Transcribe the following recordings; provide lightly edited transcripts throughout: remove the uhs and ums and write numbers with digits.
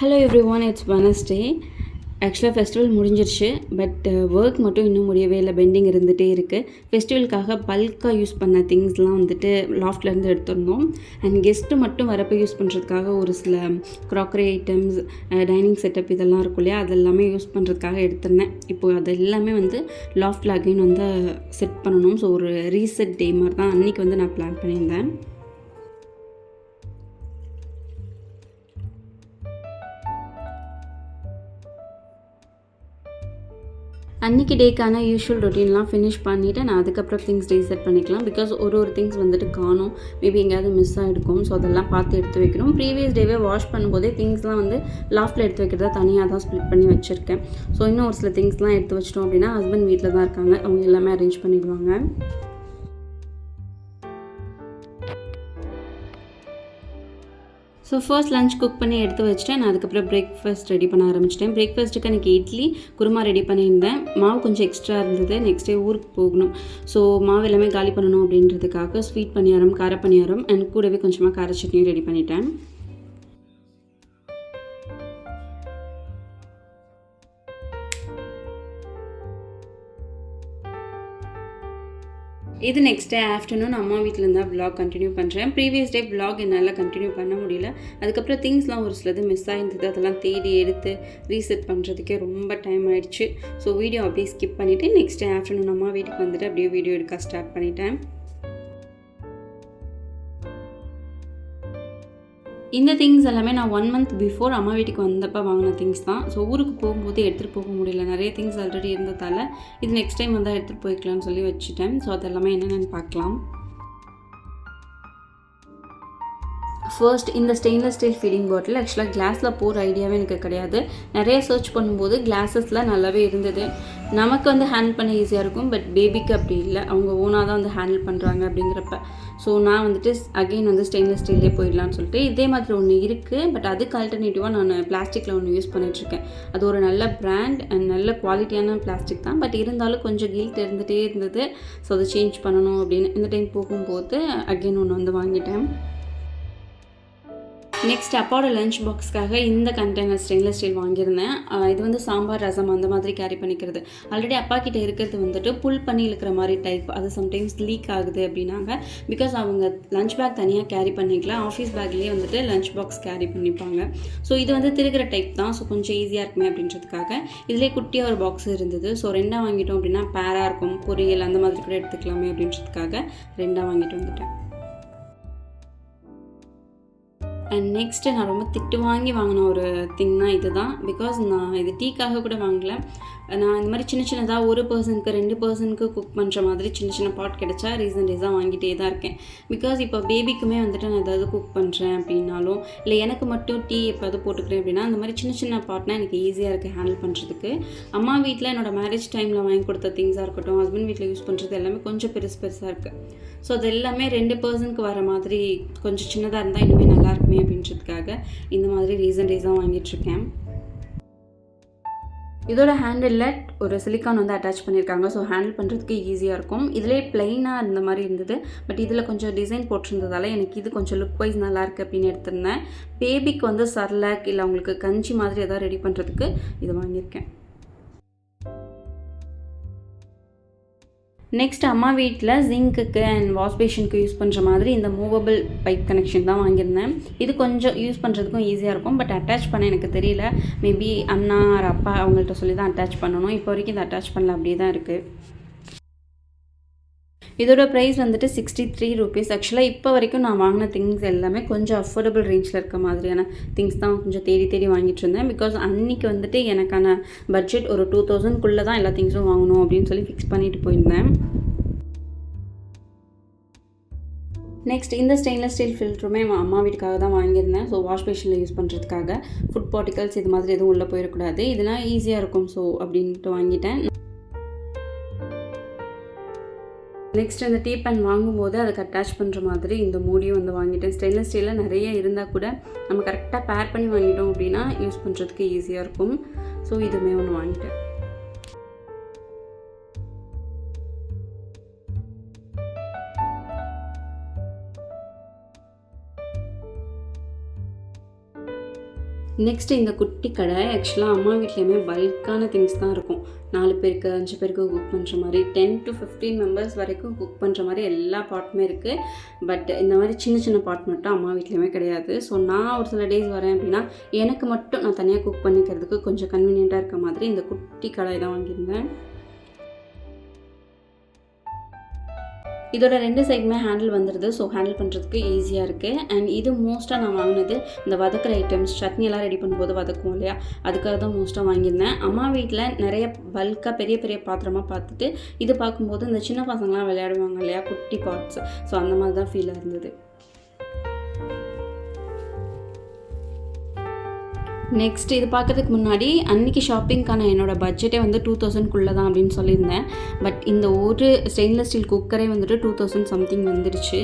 Hello every one, it's Wednesday. ஆக்சுவலாக festival முடிஞ்சிருச்சு, but work மட்டும் இன்னும் முடியவே இல்லை, பெண்டிங் இருந்துகிட்டே இருக்குது. ஃபெஸ்டிவலுக்காக பல்காக யூஸ் பண்ண திங்ஸ்லாம் வந்துட்டு லாஃப்ட்லேருந்து எடுத்துருந்தோம். அண்ட் கெஸ்ட்டு மட்டும் வரப்போ யூஸ் பண்ணுறதுக்காக ஒரு சில க்ராக்கரி ஐட்டம்ஸ், டைனிங் செட்டப் இதெல்லாம் இருக்கும் இல்லையா, அது எல்லாமே யூஸ் பண்ணுறதுக்காக எடுத்திருந்தேன். இப்போது அது எல்லாமே வந்து லாஃப்டில் அகைன் வந்து செட் பண்ணணும். ஸோ ஒரு ரீசெட் டே மாதிரி தான் அன்றைக்கி வந்து நான் பிளான் பண்ணியிருந்தேன். அன்றைக்கி டேக்கான யூஷுவல் ரொட்டீன்லாம் ஃபினிஷ் பண்ணிவிட்டு நான் அதுக்கப்புறம் திங்ஸ் ரீசெட் பண்ணிக்கலாம். பிகாஸ் ஒரு திங்ஸ் வந்துட்டு காணும், மேபி எங்கேயாவது மிஸ் ஆகிருக்கும். ஸோ அதெல்லாம் பார்த்து எடுத்து வைக்கணும். ப்ரீவியஸ் டேவே வாஷ் பண்ணும்போதே திங்ஸ்லாம் வந்து லாஃப்ட்டில் எடுத்து வைக்கிறதா தனியாக தான் ஸ்ப்ளிட் பண்ணி வச்சுருக்கேன். ஸோ இன்னும் ஒரு சில திங்ஸ்லாம் எடுத்து வச்சிட்டோம் அப்படின்னா ஹஸ்பண்ட் வீட்டில் தான் இருக்காங்க, அவங்க எல்லாமே அரேஞ்ச் பண்ணிடுவாங்க. ஸோ ஃபர்ஸ்ட் லஞ்ச் குக் பண்ணி எடுத்து வச்சுட்டேன். நான் அதுக்கப்புறம் பிரேக்ஃபாஸ்ட் ரெடி பண்ண ஆரம்பிச்சிட்டேன். பிரேக்ஃபாஸ்ட்டுக்கு எனக்கு இட்லி குருமா ரெடி பண்ணியிருந்தேன். மாவு கொஞ்சம் எக்ஸ்ட்ரா இருந்தது, நெக்ஸ்ட் டே ஊருக்கு போகணும். ஸோ மாவு எல்லாமே காலி பண்ணணும் அப்படின்றதுக்காக ஸ்வீட் பணியாரம், கார பணியாரம் அண்ட் கூடவே கொஞ்சமாக கார சட்னியும் ரெடி பண்ணிட்டேன். இது நெக்ஸ்ட் டே ஆஃப்டர்நூன் அம்மா வீட்டில் தான் விலாக் கண்டினியூ பண்ணுறேன். ப்ரீவியஸ் டே விலாக் என்னால் கண்டினியூ பண்ண முடியல. அதுக்கப்புறம் திங்ஸ்லாம் ஒரு சிலது மிஸ் ஆகிருந்தது, அதெல்லாம் தேடி எடுத்து ரீசெட் பண்ணுறதுக்கே ரொம்ப டைம் ஆகிடுச்சு. ஸோ வீடியோ அப்படியே ஸ்கிப் பண்ணிவிட்டு நெக்ஸ்ட் டே ஆஃப்டர்நூன் அம்மா வீட்டுக்கு வந்துட்டு அப்படியே வீடியோ எடுக்க ஸ்டார்ட் பண்ணிட்டேன். இந்த திங்ஸ் எல்லாமே நான் 1 மந்த் பிஃபோர் அம்மா வீட்டுக்கு வந்தப்போ வாங்கின திங்ஸ் தான். ஸோ ஊருக்கு போகும்போது எடுத்துகிட்டு போக முடியல, நிறைய திங்ஸ் ஆல்ரெடி இருந்ததால் இது நெக்ஸ்ட் டைம் வந்தால் எடுத்துகிட்டு போய்க்கலாம்னு சொல்லி வச்சுட்டேன். ஸோ அதெல்லாமே என்னென்னு பார்க்கலாம். ஃபர்ஸ்ட் இந்த ஸ்டெயின்லெஸ் ஸ்டீல் ஃபீடிங் பாட்டில் ஆக்சுவலாக கிளாஸில் போகிற ஐடியாவே எனக்கு கிடையாது. நிறைய சர்ச் பண்ணும்போது கிளாஸஸில் நல்லாவே இருந்தது. நமக்கு வந்து ஹேண்டில் பண்ண ஈஸியாக இருக்கும், பட் பேபிக்கு அப்படி இல்லை, அவங்க ஓனாக தான் வந்து ஹேண்டில் பண்ணுறாங்க அப்படிங்கிறப்ப. ஸோ நான் வந்துட்டு அகெயின் வந்து ஸ்டெயின்லெஸ் ஸ்டீல்லே போயிடலான்னு சொல்லிட்டு இதே மாதிரி ஒன்று இருக்குது, பட் அதுக்கு ஆல்டர்னேட்டிவாக நான் பிளாஸ்டிக்கில் ஒன்று யூஸ் பண்ணிகிட்ருக்கேன். அது ஒரு நல்ல பிராண்ட் அண்ட் நல்ல குவாலிட்டியான பிளாஸ்டிக் தான், பட் இருந்தாலும் கொஞ்சம் கில்ட் இருந்துகிட்டே இருந்தது. ஸோ அதை சேஞ்ச் பண்ணணும் அப்படின்னு இந்த டைம் போகும்போது அகெயின் ஒன்று வந்து வாங்கிட்டேன். நெக்ஸ்ட் அப்பாவோட லஞ்ச் பாக்ஸ்க்காக இந்த கண்டெய்னர் ஸ்டெயின்லெஸ் ஸ்டீல் வாங்கியிருந்தேன். இது வந்து சாம்பார், ரசம் அந்த மாதிரி கேரி பண்ணிக்கிறது. ஆல்ரெடி அப்பா கிட்டே இருக்கிறது வந்துட்டு புல் பண்ணி இழுக்கிற மாதிரி டைப், அது சம்டைம்ஸ் லீக் ஆகுது அப்படின்னாங்க. பிகாஸ் அவங்க லஞ்ச் பேக் தனியாக கேரி பண்ணிக்கலாம், ஆஃபீஸ் பேக்லேயே வந்துட்டு லஞ்ச் பாக்ஸ் கேரி பண்ணிப்பாங்க. ஸோ இது வந்து திருகிற டைப் தான், ஸோ கொஞ்சம் ஈஸியாக இருக்குமே அப்படின்றதுக்காக இதிலே குட்டியாக ஒரு பாக்ஸ் இருந்தது. ஸோ 2 வாங்கிட்டோம் அப்படின்னா பேராக இருக்கும், பொரியல் அந்த மாதிரி கூட எடுத்துக்கலாமே அப்படின்றதுக்காக 2 வாங்கிட்டு வந்துட்டேன். அண்ட் நெக்ஸ்ட்டு நான் ரொம்ப திட்டு வாங்கி வாங்கின ஒரு திங்னா இது தான். பிகாஸ் நான் இது டீக்காக கூட வாங்கலை. நான் இந்த மாதிரி சின்ன சின்னதாக 1 பர்சனுக்கு 2 பர்சனுக்கு குக் பண்ணுற மாதிரி சின்ன சின்ன பாட் கிடச்சா ரீசன்ட் டேஸாக வாங்கிட்டே தான் இருக்கேன். பிகாஸ் இப்போ பேபிக்குமே வந்துட்டு நான் ஏதாவது குக் பண்ணுறேன் அப்படின்னாலும், இல்லை எனக்கு மட்டும் டீ எப்போது போட்டுக்கிறேன் அப்படின்னா, அந்த மாதிரி சின்ன சின்ன பாட்னால் எனக்கு ஈஸியாக இருக்குது ஹேண்டில் பண்ணுறதுக்கு. அம்மா வீட்டில் என்னோடய மேரேஜ் டைமில் வாங்கி கொடுத்த திங்ஸாக இருக்கட்டும், ஹஸ்பண்ட் வீட்டில் யூஸ் பண்ணுறது எல்லாமே கொஞ்சம் பெருசாக இருக்குது. ஸோ அது எல்லாமே 2 பர்சனுக்கு வர மாதிரி கொஞ்சம் சின்னதாக இருந்தால் இன்னுமே நல்லாயிருக்குமே அப்படின்றதுக்காக இந்த மாதிரி ரீசன்ட் டேஸாக வாங்கிட்டுருக்கேன். இதோட ஹேண்டிலில் ஒரு சிலிக்கான் வந்து அட்டாச் பண்ணியிருக்காங்க. ஸோ ஹேண்டில் பண்ணுறதுக்கு ஈஸியாக இருக்கும். இதிலே பிளெயினாக இருந்த மாதிரி இருந்தது, பட் இதில் கொஞ்சம் டிசைன் போட்டிருந்ததால் எனக்கு இது கொஞ்சம் லுக் வைஸ் நல்லாயிருக்கு அப்படின்னு எடுத்திருந்தேன். பேபிக்கு வந்து சர்லாக் இல்லை அவங்களுக்கு கஞ்சி மாதிரி எதாவது ரெடி பண்ணுறதுக்கு இது வாங்கியிருக்கேன். நெக்ஸ்ட் அம்மா வீட்டில் ஜிங்க்குக்கு அண்ட் வாஷ் பேஷனுக்கு யூஸ் பண்ணுற மாதிரி இந்த மூவபிள் பைப் கனெக்ஷன் தான் வாங்கியிருந்தேன். இது கொஞ்சம் யூஸ் பண்ணுறதுக்கும் ஈஸியாக இருக்கும், பட் அட்டாச் பண்ண எனக்கு தெரியல. மேபி அண்ணா ஆர் அப்பா அவங்கள்ட்ட சொல்லி தான் அட்டாச் பண்ணணும். இப்போ வரைக்கும் இதை அட்டாச் பண்ணல, அப்படியே தான் இருக்குது. இதோட ப்ரைஸ் வந்துட்டு 63 rupees. ஆக்சுவலாக இப்போ வரைக்கும் நான் வாங்கின திங்ஸ் எல்லாமே கொஞ்சம் அஃபோர்டபுள் ரேஞ்சில் இருக்க மாதிரியான திங்ஸ் தான் கொஞ்சம் தேடி வாங்கிட்டு இருந்தேன். பிகாஸ் அன்றைக்கி வந்துட்டு எனக்கான பட்ஜெட் ஒரு 2000 தான் எல்லா திங்ஸும் வாங்கணும் அப்படின்னு சொல்லி ஃபிக்ஸ் பண்ணிட்டு போயிருந்தேன். நெக்ஸ்ட் இந்த ஸ்டெயின்லெஸ் ஸ்டீல் ஃபில்டருமே அம்மா வீட்டுக்காக தான் வாங்கியிருந்தேன். ஸோ வாஷ் பேஷனில் யூஸ் பண்ணுறதுக்காக. ஃபுட் பார்ட்டிகல்ஸ் இது மாதிரி எதுவும் உள்ளே போயிடக்கூடாது, இதனால் ஈஸியாக இருக்கும். ஸோ அப்படின்ட்டு வாங்கிட்டேன். நெக்ஸ்ட் இந்த டீ பேன் வாங்கும்போது அதுக்கு அட்டாச் பண்ணுற மாதிரி இந்த மூடியும் வந்து வாங்கிட்டேன். ஸ்டெயின்லெஸ் ஸ்டீலில் நிறைய இருந்தால் கூட நம்ம கரெக்டாக பேர் பண்ணி வாங்கிட்டோம் அப்படின்னா யூஸ் பண்ணுறதுக்கு ஈஸியாக இருக்கும். ஸோ இதுவுமே ஒன்று வாங்கிட்டேன். நெக்ஸ்ட்டு இந்த குட்டி கடை ஆக்சுவலாக அம்மா வீட்லேயுமே பல்கான திங்ஸ் தான் இருக்கும். 4 பேருக்கு 5 பேருக்கு குக் பண்ணுற மாதிரி 10 to 15 மெம்பர்ஸ் வரைக்கும் குக் பண்ணுற மாதிரி எல்லா பாட்டுமே இருக்குது. பட் இந்த மாதிரி சின்ன சின்ன பாட் மட்டும் அம்மா வீட்லேயுமே கிடையாது. ஸோ நான் ஒரு சில டேஸ் வரேன் அப்படின்னா எனக்கு மட்டும் நான் தனியாக குக் பண்ணிக்கிறதுக்கு கொஞ்சம் கன்வீனியண்ட்டாக இருக்க மாதிரி இந்த குட்டி கடாய் தான் வாங்கியிருந்தேன். இதோட 2 சைடுமே ஹேண்டில் வந்துடுது. ஸோ ஹேண்டில் பண்ணுறதுக்கு ஈஸியாக இருக்குது. அண்ட் இது மோஸ்ட்டாக நான் வாங்கினது இந்த வதக்கிற ஐட்டம்ஸ், சட்னி எல்லாம் ரெடி பண்ணும்போது வதக்குவோம் இல்லையா, அதுக்காக தான் மோஸ்ட்டாக வாங்கியிருந்தேன். அம்மா வீட்டில் நிறைய பல்காக பெரிய பெரிய பாத்திரமாக பார்த்துட்டு இது பார்க்கும்போது இந்த சின்ன பசங்களாம் விளையாடுவாங்க இல்லையா, குட்டி பாட்ஸ், ஸோ அந்த மாதிரி தான் ஃபீலாக இருந்தது. நெக்ஸ்ட் இது பார்க்கறதுக்கு முன்னாடி அன்றைக்கி ஷாப்பிங்க்கான என்னோடய பட்ஜெட்டே வந்து 2000க்குள்ளே தான் அப்படின்னு சொல்லியிருந்தேன். பட் இந்த ஒரு ஸ்டெயின்லெஸ் ஸ்டீல் குக்கரே வந்துட்டு 2000 சம்திங் வந்துடுச்சு.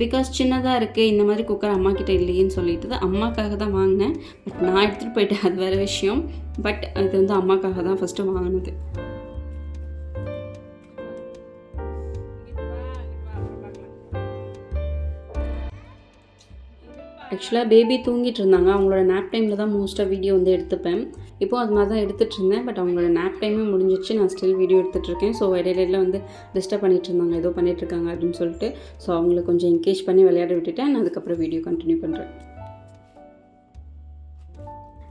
பிகாஸ் சின்னதாக இருக்குது, இந்த மாதிரி குக்கர் அம்மா கிட்டே இல்லையேன்னு சொல்லிட்டு அம்மாக்காக தான் வாங்கினேன். பட் நான் எடுத்துகிட்டு போயிட்டேன், அது வேறு விஷயம். பட் அது வந்து அம்மாக்காக தான் ஃபஸ்ட்டு வாங்கினது. ஆக்சுவலாக பேபி தூங்கிட்டு இருந்தாங்க. அவங்களோட நேப் டைமில் தான் மோஸ்ட்டாக வீடியோ வந்து எடுத்துப்பேன். இப்போது அது மாதிரி தான் எடுத்துகிட்டு இருந்தேன். பட் அவங்களோட நேப் டைமே முடிஞ்சிச்சு, நான் ஸ்டில் வீடியோ எடுத்துகிட்ருக்கேன். ஸோ இடையில வந்து டிஸ்டர்ப் பண்ணிகிட்டு இருந்தாங்க, ஏதோ பண்ணிகிட்ருக்காங்க அப்படின்னு சொல்லிட்டு. ஸோ அவங்கள கொஞ்சம் என்கேஜ் பண்ணி விளையாட விட்டுட்டேன். நான் அதுக்கப்புறம் வீடியோ கண்டினியூ பண்ணுறேன்.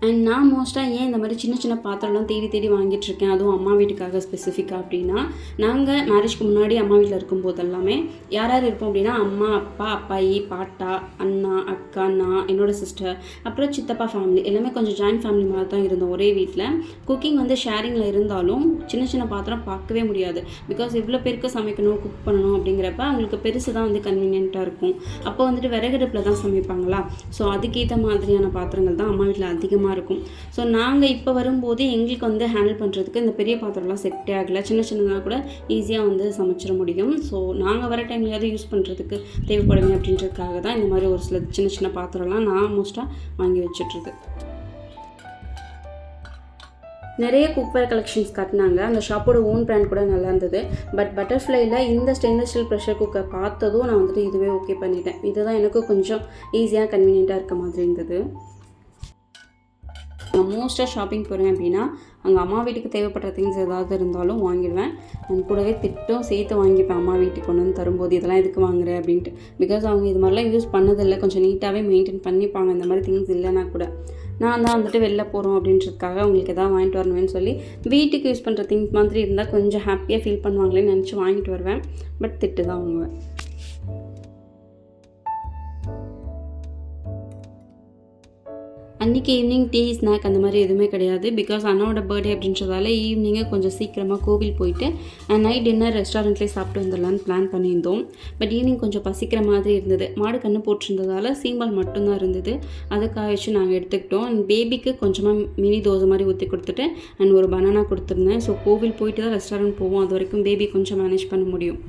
அண்ட் நான் மோஸ்ட்டாக ஏன் இந்த மாதிரி சின்ன சின்ன பாத்திரம்லாம் தேடி தேடி வாங்கிட்டுருக்கேன், அதுவும் அம்மா வீட்டுக்காக ஸ்பெசிஃபிக்காக அப்படின்னா, நாங்கள் மேரேஜ்க்கு முன்னாடி அம்மா வீட்டில் இருக்கும்போது எல்லாமே யார் யார் இருப்போம் அப்படின்னா, அம்மா, அப்பா, அப்பாயி, பாட்டா, அண்ணா, அக்கா, நான், என்னோடய சிஸ்டர், அப்புறம் சித்தப்பா ஃபேமிலி, எல்லாமே கொஞ்சம் ஜாயின்ட் ஃபேமிலி மாதிரி தான் இருந்தோம் ஒரே வீட்டில். குக்கிங் வந்து ஷேரிங்கில் இருந்தாலும் சின்ன சின்ன பாத்திரம் பார்க்கவே முடியாது. பிகாஸ் இவ்வளோ பேருக்கு சமைக்கணும், குக் பண்ணணும் அப்படிங்கிறப்ப அவங்களுக்கு பெருசு தான் வந்து கன்வீனியண்ட்டாக இருக்கும். அப்போ வந்துட்டு விறகடுப்பில் தான் சமைப்பாங்களா, ஸோ அதுக்கேற்ற மாதிரியான பாத்திரங்கள் தான் அம்மா வீட்டில் அதிகமாக இருக்கும். ஸோ நாங்கள் இப்போ வரும்போது எங்களுக்கு வந்து ஹேண்டில் பண்ணுறதுக்கு இந்த பெரிய பாத்திரம்லாம் செட்டே ஆகலை. சின்ன சின்னதாக கூட ஈஸியாக வந்து சமைச்சிட முடியும். ஸோ நாங்கள் வர டைம்லையாவது யூஸ் பண்ணுறதுக்கு தேவைப்படுமே அப்படின்றதுக்காக தான் இந்த மாதிரி ஒரு சில சின்ன சின்ன பாத்திரம்லாம் நான் மோஸ்ட்டாக வாங்கி வச்சுட்ருது. நிறைய குக்வேர் கலெக்ஷன்ஸ் காட்டினாங்க. அந்த ஷாப்போட ஓன் பிராண்ட் கூட நல்லா இருந்தது. பட் பட்டர்ஃப்ளைல இந்த ஸ்டெயின்லெஸ் ஸ்டீல் ப்ரெஷர் குக்கர் பார்த்ததும் நான் வந்துட்டு இதுவே ஓகே பண்ணிட்டேன். இதுதான் எனக்கு கொஞ்சம் ஈஸியாக கன்வீனியண்ட்டாக இருக்க மாதிரி இருந்தது. நான் மோஸ்ட்டாக ஷாப்பிங் போகிறேன் அப்படின்னா அங்கே அம்மா வீட்டுக்கு தேவைப்படுற திங்ஸ் ஏதாவது இருந்தாலும் வாங்கிடுவேன். நான் கூடவே திட்டம் சேர்த்து வாங்கிப்பேன் அம்மா வீட்டுக்கு கொண்டு வந்து தரும்போது, இதெல்லாம் எதுக்கு வாங்குறேன் அப்படின்ட்டு. பிகாஸ் அவங்க இது மாதிரிலாம் யூஸ் பண்ணதில்லை, கொஞ்சம் நீட்டாகவே மெயின்டைன் பண்ணிப்பாங்க. இந்த மாதிரி திங்ஸ் இல்லைன்னா கூட நான் தான் வந்துட்டு வெளில போகிறோம் அப்படின்றதுக்காக அவங்களுக்கு எதாவது வாங்கிட்டு வரணும்னு சொல்லி வீட்டுக்கு யூஸ் பண்ணுற திங்ஸ் மாதிரி இருந்தால் கொஞ்சம் ஹாப்பியாக ஃபீல் பண்ணுவாங்களேன்னு நினச்சி வாங்கிட்டு வருவேன். பட் திட்டு தான் வாங்குவேன். அன்றைக்கி ஈவினிங் டீ ஸ்நாக் அந்த மாதிரி எதுவுமே கிடையாது. பிகாஸ் அண்ணாவோட பர்த்டே அப்படின்றதால ஈவினிங்கே கொஞ்சம் சீக்கிரமாக கோவில் போயிட்டு நைட் டின்னர் ரெஸ்டாரண்ட்லேயே சாப்பிட்டு வந்துடலான்னு பிளான் பண்ணியிருந்தோம். பட் ஈவினிங் கொஞ்சம் பசிக்கிற மாதிரி இருந்தது. மாடு கன்று போட்டிருந்ததால் சீம்பால் மட்டும்தான் இருந்தது, அதுக்காக வச்சு நாங்கள் எடுத்துக்கிட்டோம். அண்ட் பேபிக்கு கொஞ்சமாக மினி தோசை மாதிரி ஊற்றி கொடுத்துட்டு அண்ட் ஒரு பனானா கொடுத்துருந்தேன். ஸோ கோவில் போயிட்டு தான் ரெஸ்டாரண்ட் போவோம், அது வரைக்கும் பேபி கொஞ்சம் மேனேஜ் பண்ண முடியும்.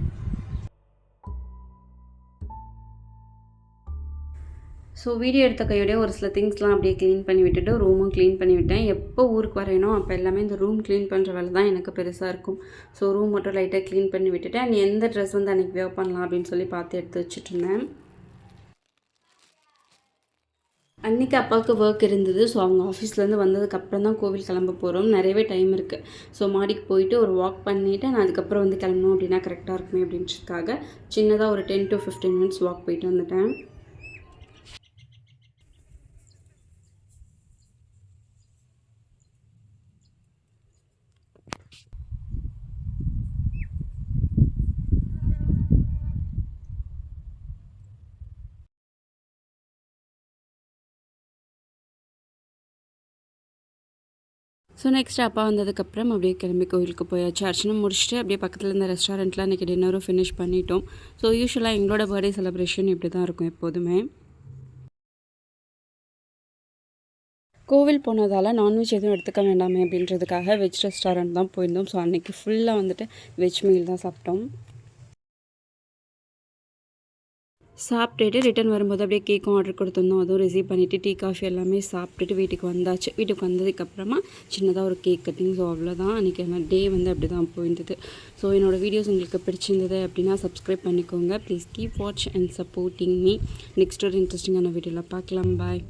ஸோ வீடியோ எடுத்த கையோடய ஒரு சில திங்ஸ்லாம் அப்படியே க்ளீன் பண்ணி விட்டுட்டு ரூமும் க்ளீன் பண்ணி விட்டேன். எப்போ ஊருக்கு வரையனோ அப்போ எல்லாமே இந்த ரூம் க்ளீன் பண்ணுற வேலை தான் எனக்கு பெருசாக இருக்கும். ஸோ ரூம் மட்டும் லைட்டாக க்ளீன் பண்ணி விட்டுட்டு அண்ட் எந்த ட்ரெஸ் வந்து அன்றைக்கி வேர் பண்ணலாம் அப்படின்னு சொல்லி பார்த்து எடுத்து வச்சுட்ருந்தேன். அன்றைக்கி அப்பாவுக்கு ஒர்க் இருந்தது. ஸோ அவங்க ஆஃபீஸ்லேருந்து வந்ததுக்கப்புறம் தான் கோவில் கிளம்ப போகிறோம். நிறையவே டைம் இருக்குது. ஸோ மாடிக்கு போயிட்டு ஒரு வாக் பண்ணிவிட்டு நான் அதுக்கப்புறம் வந்து கிளம்பணும் அப்படின்னா கரெக்டாக இருக்குமே அப்படின்றதுக்காக சின்னதாக ஒரு 10 to 15 மினிட்ஸ் வாக் போயிட்டு வந்துட்டேன். ஸோ நெக்ஸ்ட் அப்பா வந்ததுக்கப்புறம் அப்படியே கிளம்பி கோவிலுக்கு போயாச்சு. அர்ச்சனை முடிச்சுட்டு அப்படியே பக்கத்தில் இருந்த ரெஸ்டாரண்ட்டில் அன்றைக்கி டின்னரும் ஃபினிஷ் பண்ணிட்டோம். ஸோ யூஸ்வலாக எங்களோட பர்த்டே செலிப்ரேஷன் இப்படி தான் இருக்கும் எப்போதுமே. கோவில் போனதால் நான்வெஜ் எதுவும் எடுத்துக்க வேண்டாமே அப்படின்றதுக்காக வெஜ் ரெஸ்டாரண்ட் தான் போயிருந்தோம். ஸோ அன்றைக்கி ஃபுல்லாக வந்துட்டு வெஜ் மீல் தான் சாப்பிட்டோம். சாப்பிட்டுட்டு ரிட்டன் வரும்போது அப்படியே கேக்கும் ஆர்டர் கொடுத்துருந்தோம். அதுவும் ரிசீவ் பண்ணிவிட்டு டீ காஃபி எல்லாமே சாப்பிட்டுட்டு வீட்டுக்கு வந்தாச்சு. வீட்டுக்கு வந்ததுக்கப்புறமா சின்னதாக ஒரு கேக் கட்டிங். ஸோ அவ்வளோதான் அன்றைக்கி என்ன டே வந்து அப்படி தான் போயிருந்தது. ஸோ என்னோடய வீடியோஸ் உங்களுக்கு பிடிச்சிருந்தது அப்படின்னா சப்ஸ்கிரைப் பண்ணிக்கோங்க. Please keep watch and supporting me. Next ஒரு இன்ட்ரெஸ்டிங்கான வீடியோவில் பார்க்கலாம். பாய்.